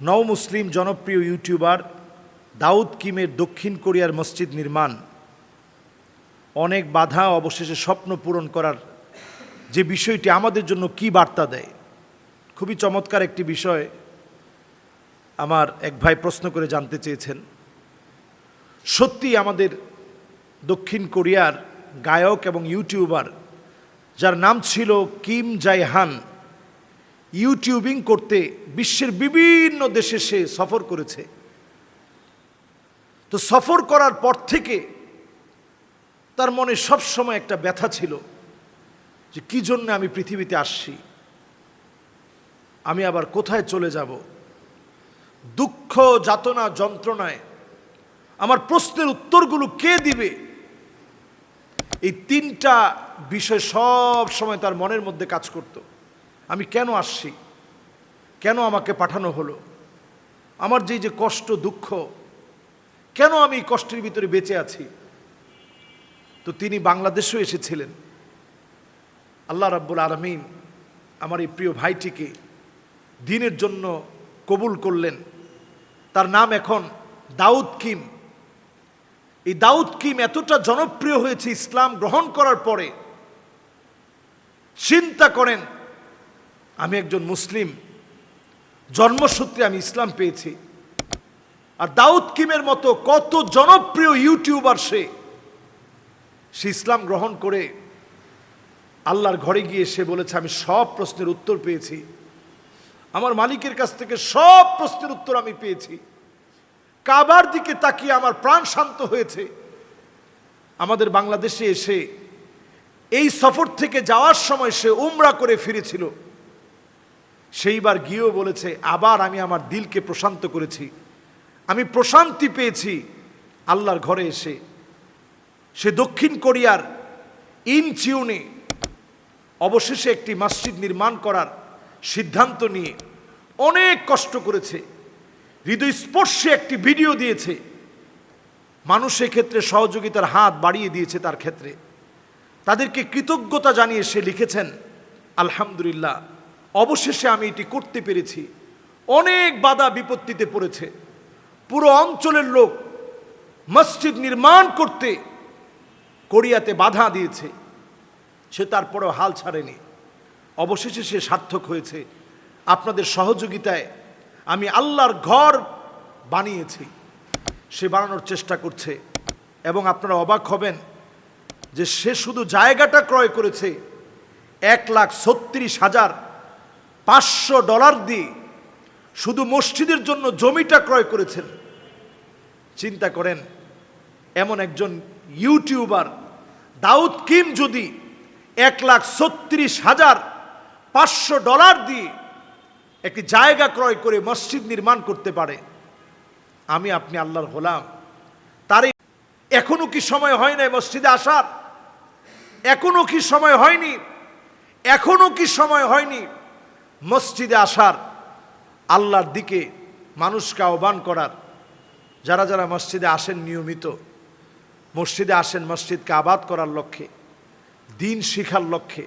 নও মুসলিম জনপ্রিয় ইউটিউবার দাউদ কিমের দক্ষিণ কোরিয়ার মসজিদ নির্মাণ অনেক বাধা অবশেষে স্বপ্ন পূরণ করার যে বিষয়টি আমাদের জন্য কি বার্তা দেয়, খুবই চমৎকার একটি বিষয় আমার এক ভাই প্রশ্ন করে জানতে চেয়েছেন। সত্যি আমাদের দক্ষিণ কোরিয়ার গায়ক এবং ইউটিউবার যার নাম ছিল কিম জাই হান ইউটিউবিং করতে বিশ্বের বিভিন্ন দেশে সে সফর করেছে। তো সফর করার পর থেকে তার মনে সবসময় একটা ব্যথা ছিল যে কি জন্য আমি পৃথিবীতে আসছি, আমি আবার কোথায় চলে যাব। দুঃখ যাতনা যন্ত্রণায় আমার প্রশ্নের উত্তরগুলো কে দিবে, এই তিনটা বিষয় সব সময় তার মনের মধ্যে কাজ করত। আমি কেন আসছি, কেন আমাকে পাঠানো হলো, আমার যে কষ্ট দুঃখ, কেন আমি এই কষ্টের ভিতরে বেঁচে আছি। তো তিনি বাংলাদেশেও এসেছিলেন। আল্লাহ রাব্বুল আলামিন আমার এই প্রিয় ভাইটিকে দ্বীনের জন্য কবুল করলেন। তার নাম এখন দাউদ কিম। এই দাউদ কিম এতটা জনপ্রিয় হয়েছে ইসলাম গ্রহণ করার পরে। চিন্তা করেন, আমি একজন মুসলিম, জন্মসূত্রে আমি ইসলাম পেয়েছি, আর দাউদ কিমের মতো কত জনপ্রিয় ইউটিউবার সে ইসলাম গ্রহণ করে আল্লাহর ঘরে গিয়ে সে বলেছে আমি সব প্রশ্নের উত্তর পেয়েছি, আমার মালিকের কাছ থেকে সব প্রশ্নের উত্তর আমি পেয়েছি। কাবার দিকে তাকিয়ে আমার প্রাণ শান্ত হয়েছে। আমাদের বাংলাদেশে এসে এই সফর থেকে যাওয়ার সময় সে উমরা করে ফিরেছিল। সেইবার গিয়েও বলেছে আবার আমি আমার দিলকে প্রশান্ত করেছি, আমি প্রশান্তি পেয়েছি আল্লাহর ঘরে এসে। সে দক্ষিণ কোরিয়ার ইনচিউনে অবশেষে একটি মসজিদ নির্মাণ করার সিদ্ধান্ত নিয়ে অনেক কষ্ট করেছে। হৃদয়স্পর্শী একটি ভিডিও দিয়েছে, মানুষের ক্ষেত্রে সহযোগিতার হাত বাড়িয়ে দিয়েছে। তার ক্ষেত্রে তাদেরকে কৃতজ্ঞতা জানিয়ে সে লিখেছেন আলহামদুলিল্লাহ, অবশেষে আমি এটি করতে পেরেছি। অনেক বাধা বিপত্তিতে পড়েছে, পুরো অঞ্চলের লোক মসজিদ নির্মাণ করতে কোরিয়াতে বাধা দিয়েছে, সে তারপরেও হাল ছাড়েনি। অবশেষে সে সার্থক হয়েছে। আপনাদের সহযোগিতায় আমি আল্লাহর ঘর বানিয়েছি, সে বানানোর চেষ্টা করছে। এবং আপনারা অবাক হবেন যে সে শুধু জায়গাটা ক্রয় করেছে $1,36,500 দিয়ে, শুধু মসজিদের জন্য জমিটা ক্রয় করেছেন। চিন্তা করেন, এমন একজন ইউটিউবার দাউদ কিম যদি $1,36,500 দিয়ে একটি জায়গা ক্রয় করে মসজিদ নির্মাণ করতে পারে, আমি আপনি আল্লাহর গোলাম। তার এখনো কি সময় হয় নাই মসজিদে আসার? এখনো কি সময় হয়নি? এখনো কি সময় হয়নি মসজিদে আসার, আল্লাহর দিকে মানুষকে আহ্বান করার? যারা যারা মসজিদে আসেন নিয়মিত, মসজিদে আসেন মসজিদকে আবাদ করার লক্ষ্যে, দ্বীন শিখার লক্ষ্যে।